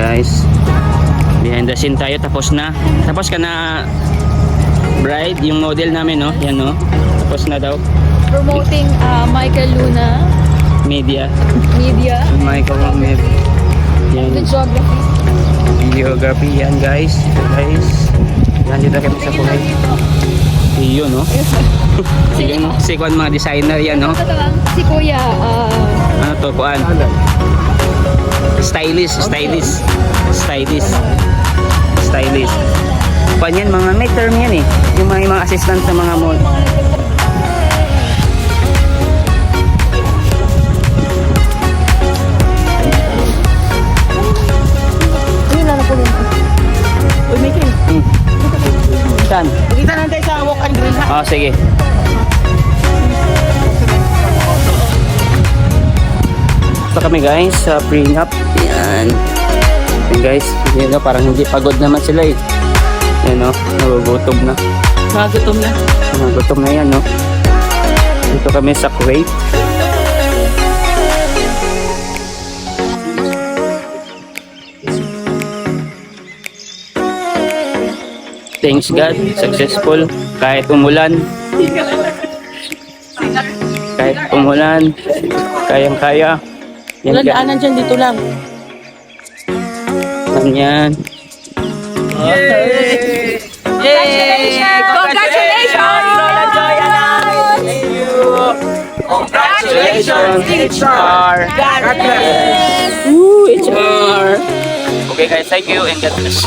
guys. Behind the scene tayo. Tapos na. Tapos ka na, bride. Yung model namin, no? Yan, no? Tapos na daw. Promoting Michael Luna Media. Media. Michael Media. Yan. Videography. Videography. Yan, guys. Guys. Yan, dito kami sa Kuwait. Iyo, no? Yung si Kuan, mga designer yan, no? Si Kuya, Ano to, Kuan? Stylist. Kuan yan, mga may term yan eh. Yung mga assistant sa mga mall. yun lang na po yun. Uy, Michael. Saan? Kita natin sa walk and grill ha. Oh, sige. Ito kami guys sa prenup. Yan. Yan guys. Yan, no, parang hindi pagod naman sila eh. Yan, no? Nagugutom na. Magutom na. Nagugutom na yan, no? Dito kami sa Kuwait. Thanks God, successful. Kahit umulan, kayang-kaya. Yan, Walang daanan dyan, dito lang. Yan. Yay! Congratulations, HR! God bless! Woo, HR! Okay guys, thank you and God bless.